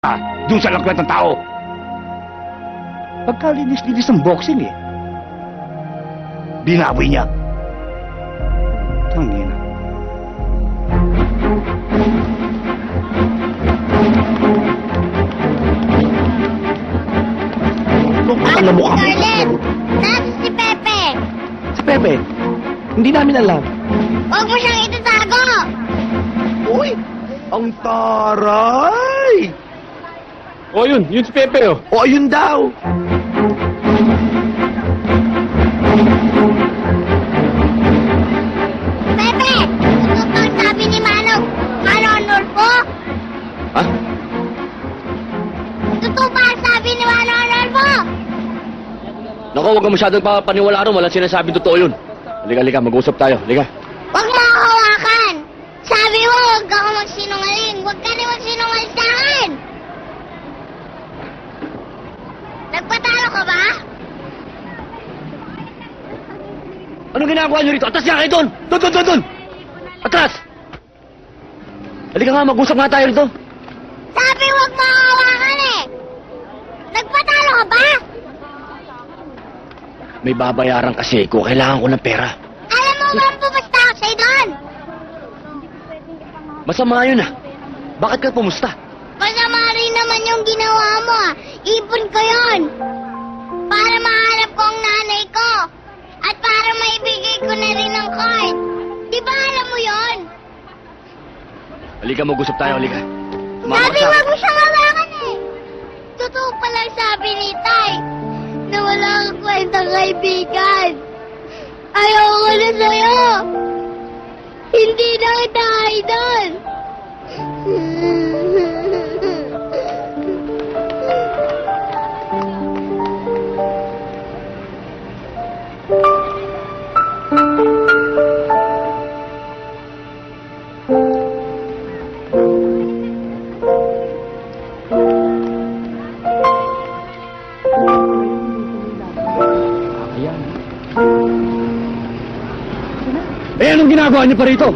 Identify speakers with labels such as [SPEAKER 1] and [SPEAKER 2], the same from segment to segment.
[SPEAKER 1] ka dun sa lakwat ng tao. Pagkalinis-linis ng boxing eh. Binawi niya. Tangina.
[SPEAKER 2] Alam mo kami. Scarlett! Nasaan si Pepe?
[SPEAKER 3] Si Pepe, hindi namin alam.
[SPEAKER 2] Huwag mo siyang itatago!
[SPEAKER 3] Uy, ang taray!
[SPEAKER 4] O yun si Pepe oh.
[SPEAKER 3] O, ayun daw.
[SPEAKER 2] Pepe! Totoo ang sabi ni Manong. Manong Nolfo?
[SPEAKER 3] Ha?
[SPEAKER 2] Totoo ba ang sabi ni Manong Nolfo?
[SPEAKER 3] Naku, huwag ka masyadong papaniwala ron. Walang sinasabing totoo yun. Halika, mag-usap tayo. Halika.
[SPEAKER 2] Huwag mo ako hawakan! Sabi mo, huwag ako magsinungaling. Huwag ka rin magsinungaling sa akin! Nagpatalo ka ba?
[SPEAKER 3] Ano ginagawa niyo rito? Atras niya kayo doon! Doon! Atras! Halika nga, mag-usap nga tayo rito.
[SPEAKER 2] Sabi huwag mo ako hawakan eh! Nagpatalo ka ba?
[SPEAKER 3] May babayaran kasi ko. Kailangan ko ng pera.
[SPEAKER 2] Alam mo ba ang pumasta ako sa'yo doon?
[SPEAKER 3] Masama yun ah. Bakit ka pumusta?
[SPEAKER 2] Masama rin naman yung ginawa mo ah. Ipon ko yon. Para mahanap ko ang nanay ko. At para maibigay ko na rin ang card. Di ba alam mo yon?
[SPEAKER 3] Halika, mag-usap tayo. Halika.
[SPEAKER 2] Sabi wag mo siyang hawakan eh. Totoo palang sabi ni Tay na wala kang kwentang kaibigan. Ayoko na sa'yo. Hindi na kita idol.
[SPEAKER 1] Eh, anong ginagawa niyo pa rito?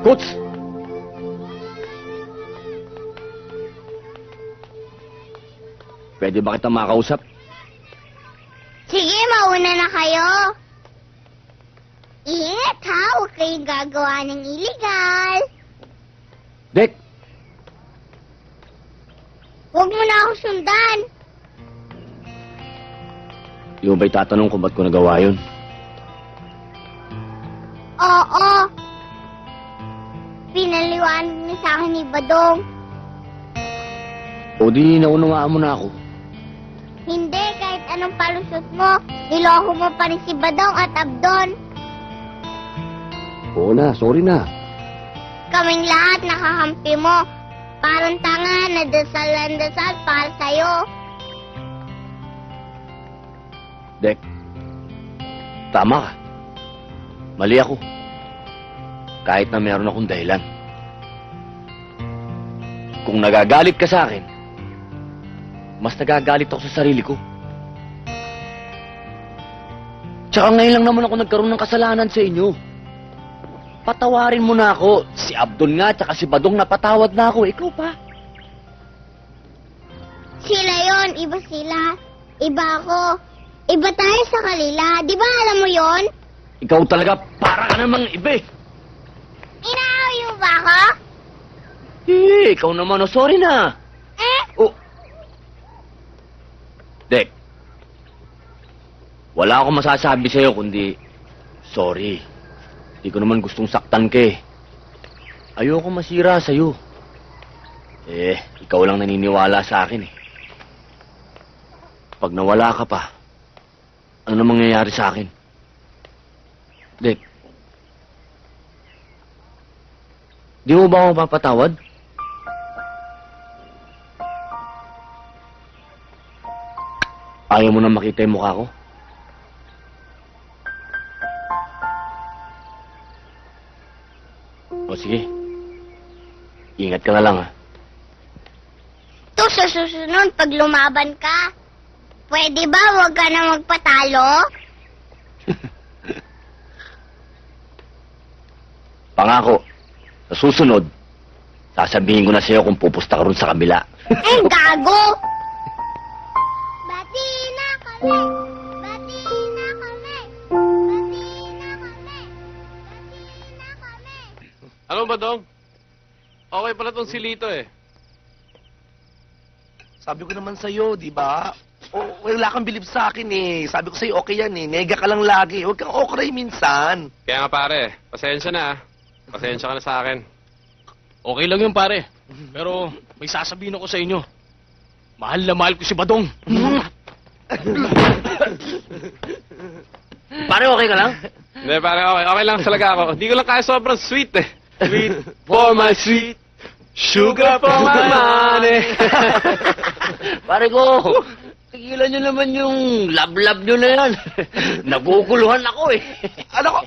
[SPEAKER 3] Coach! Pwede ba kita makausap?
[SPEAKER 2] Sige, mauna na kayo. Ingat ha, huwag kayong gagawa ng illegal.
[SPEAKER 3] Dek!
[SPEAKER 2] Huwag mo na ako sundan.
[SPEAKER 3] Di mo ba'y tatanong kung ba't ko nagawa yun?
[SPEAKER 2] Oo. Pinaliwanag niya sa akin ni Badong.
[SPEAKER 3] O di naunawaan mo na ako.
[SPEAKER 2] Hindi, kahit anong palusot mo, niloko mo pa rin si Badong at Abdon.
[SPEAKER 3] Oo na, sorry na.
[SPEAKER 2] Kaming lahat nakakampi mo. Parang tanga na dasal para sa'yo.
[SPEAKER 3] Dek, tama ka. Mali ako. Kahit na meron akong dahilan. Kung nagagalit ka sa akin, mas nagagalit ako sa sarili ko. Tsaka ngayon lang naman ako nagkaroon ng kasalanan sa inyo. Patawarin mo na ako. Si Abdon nga, tsaka si Badong napatawad na ako. Ikaw pa.
[SPEAKER 2] Sila yon, iba sila. Iba ako. Iba tayo sa kanila. Di ba alam mo yon?
[SPEAKER 3] Ikaw talaga para ka namang iba eh.
[SPEAKER 2] Ina! ka?
[SPEAKER 3] Ikaw naman, oh, sorry na.
[SPEAKER 2] Eh,
[SPEAKER 3] Oh. Dek, wala akong masasabi sa'yo kundi, sorry. Hindi ko naman gustong saktan ka eh. Ayoko masira sa'yo. Ikaw lang naniniwala sa akin eh. Pag nawala ka pa, ano na mangyayari sa akin? Dek, di mo ba ako mapatawad? Ayaw mo na makita yung mukha ko? O sige. Ingat ka na lang ha.
[SPEAKER 2] ito sa susunod pag lumaban ka. Pwede ba huwag ka na magpatalo?
[SPEAKER 3] Pangako, sa susunod, sasabihin ko na sa'yo kung pupusta ka ron sa kabila.
[SPEAKER 2] Eh, gago! Bati na kami! Bati na kami! Bati na kami! Bati na kami!
[SPEAKER 4] Ano ba, Dong? Okay pala tong si Lito eh.
[SPEAKER 5] Sabi ko naman sa'yo, di ba? O, wala kang bilib sa akin eh. Sabi ko sa'yo, okay yan eh. Nega ka lang lagi. Huwag kang okray minsan.
[SPEAKER 4] Kaya nga pare, pasensya na ah. Pasensya ka na sa akin.
[SPEAKER 6] Okay lang yun, pare. Pero may sasabihin ako sa inyo. Mahal na mahal ko si Badong.
[SPEAKER 3] Pare, okay ka lang?
[SPEAKER 4] Hindi pare, okay. Okay lang talaga ako. Hindi ko lang kaya sobrang sweet eh. Sweet for my sweet. Sugar for my money.
[SPEAKER 3] Pare ko, tigilan nyo naman yung love-love nyo na yan. Naguguluhan ako eh.
[SPEAKER 5] Ano ko,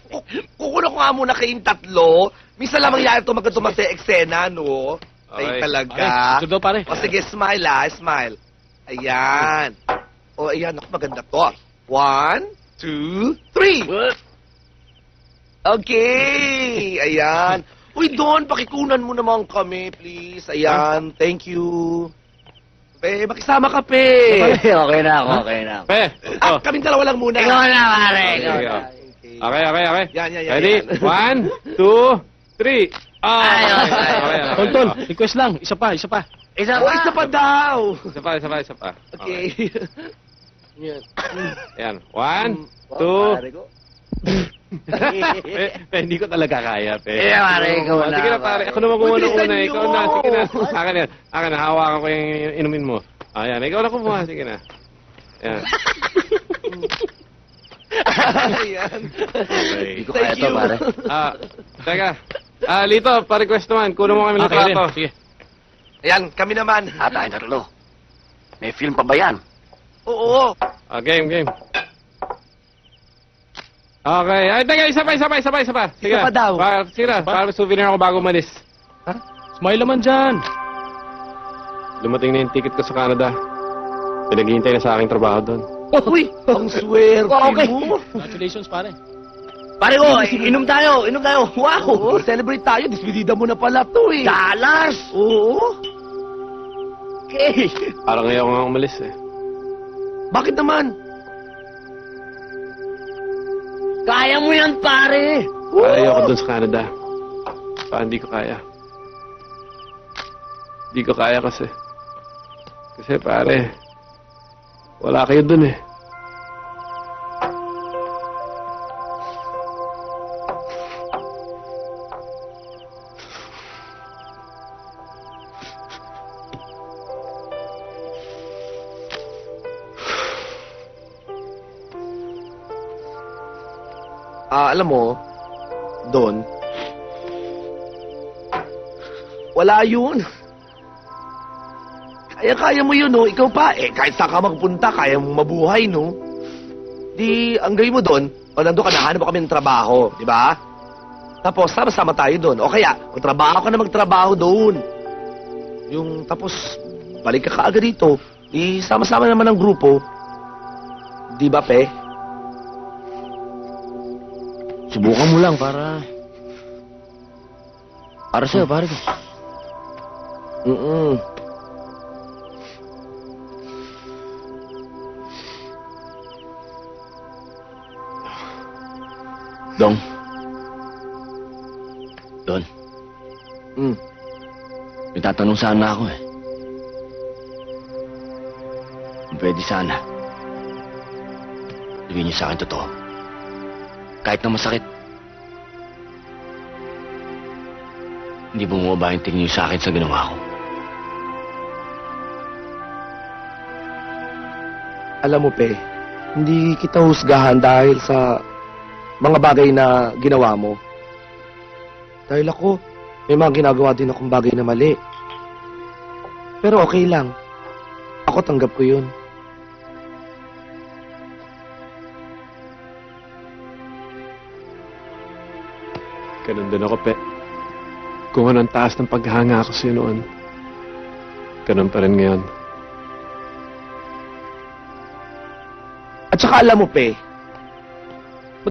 [SPEAKER 5] kukunan ko nga muna kayong tatlo. Minsan lang mangyayari ito magkatumas sa eksena, no? Ay,
[SPEAKER 4] Okay.
[SPEAKER 5] talaga.
[SPEAKER 6] Pare, ito daw, pare.
[SPEAKER 5] O sige, smile ah, smile. Ayan. O, ayan. Ako, maganda to. 1, 2, 3. Okay. Ayan. Uy, Don, pakikunan mo naman kami, please. Ayan. Thank you. Pe, makisama ka, pe.
[SPEAKER 3] Okay na ako, okay na ako.
[SPEAKER 4] Pe,
[SPEAKER 5] Ah,
[SPEAKER 4] oh.
[SPEAKER 5] kaming dalawa lang muna.
[SPEAKER 3] Ikaw na, pare. Ikaw
[SPEAKER 4] Okay,
[SPEAKER 3] na.
[SPEAKER 4] okay, okay.
[SPEAKER 5] Yan, yan, yan.
[SPEAKER 4] Ready?
[SPEAKER 5] yan.
[SPEAKER 4] 1, 2, 3.
[SPEAKER 3] Ay,
[SPEAKER 4] Okay.
[SPEAKER 6] Tonton, request lang. Isa pa, isa pa.
[SPEAKER 3] Isa
[SPEAKER 5] Oh,
[SPEAKER 3] pa.
[SPEAKER 5] isa pa daw.
[SPEAKER 4] Isa pa, isa pa, isa pa.
[SPEAKER 5] Okay.
[SPEAKER 4] Yan. 1, 2. Hindi ko talaga kaya, pe.
[SPEAKER 3] Pare, ikaw na.
[SPEAKER 4] Sige na, pare. Ako naman
[SPEAKER 5] Uy,
[SPEAKER 4] kumuha
[SPEAKER 5] bilisan
[SPEAKER 4] una. Ikaw
[SPEAKER 5] nyo.
[SPEAKER 4] na. Sige na. Akin yan. Akin na. Hawakan ko yung inumin mo. Ayan. Ikaw na kumuha. Sige na. Ayan.
[SPEAKER 5] Ayan.
[SPEAKER 3] Hindi ko
[SPEAKER 5] Thank
[SPEAKER 3] kaya to,
[SPEAKER 5] you.
[SPEAKER 3] pare.
[SPEAKER 4] Teka. Lito, pa-request naman. Kunin mo kami ng
[SPEAKER 6] Okay rin.
[SPEAKER 4] plato.
[SPEAKER 6] Sige.
[SPEAKER 5] Ayan, kami naman.
[SPEAKER 3] Tayo tatlo. May film pa ba yan?
[SPEAKER 5] Oo.
[SPEAKER 4] Game. Okay. Ay, teka. Isa pa. Sige
[SPEAKER 5] Isa pa daw.
[SPEAKER 4] Sige na.
[SPEAKER 6] Isa pa?
[SPEAKER 4] Para may souvenir ako bago umalis.
[SPEAKER 6] Smile naman dyan.
[SPEAKER 4] Dumating na yung ticket ko sa Canada. Pinaghihintay na sa aking trabaho doon.
[SPEAKER 5] Uy, ang swerte
[SPEAKER 3] Okay.
[SPEAKER 5] mo.
[SPEAKER 6] Congratulations, pare.
[SPEAKER 3] Pare ko, inom tayo. Wow!
[SPEAKER 5] Oo, celebrate tayo. Dispedida mo na pala to eh.
[SPEAKER 3] Dollars!
[SPEAKER 5] Oo.
[SPEAKER 3] Okay.
[SPEAKER 4] Parang ngayon ako nga umalis eh.
[SPEAKER 5] Bakit naman?
[SPEAKER 3] Kaya mo yan, pare.
[SPEAKER 4] Ayaw ko doon sa Canada. Hindi ko kaya. Hindi ko kaya kasi. Kasi pare, wala kayo doon eh.
[SPEAKER 5] Alam mo, Don, wala yun. Kaya mo yun, no? Ikaw pa, kahit saan ka magpunta, kaya mong mabuhay, no? Di, ang gawin mo doon, o nandun ka, nahanap mo kami ng trabaho, di ba? Tapos, sama-sama tayo doon. O kaya, magtrabaho ka na magtrabaho doon. Yung, tapos, balik ka kaagad dito. Di, sama-sama naman ng grupo. Di ba, pe?
[SPEAKER 3] Subukan mo lang para... Para sa'yo, pare ko.
[SPEAKER 5] Mm-mm.
[SPEAKER 3] Dong. Don.
[SPEAKER 5] Hmm.
[SPEAKER 3] May tatanong sana ako eh. Kung pwede sana. Sabihin niyo sa akin totoo. Kahit na masakit. Hindi bumaba yung tingin niyo sa akin sa ginawa ko.
[SPEAKER 5] Alam mo, Pe, hindi kita husgahan dahil sa mga bagay na ginawa mo. Dahil ako, may mga ginagawa din akong bagay na mali. Pero okay lang. Ako tanggap ko yun.
[SPEAKER 4] Ganun din ako, Pe. Kung anong taas ng paghanga ko sa'yo noon, ganun pa rin ngayon.
[SPEAKER 5] At saka alam mo, Pe,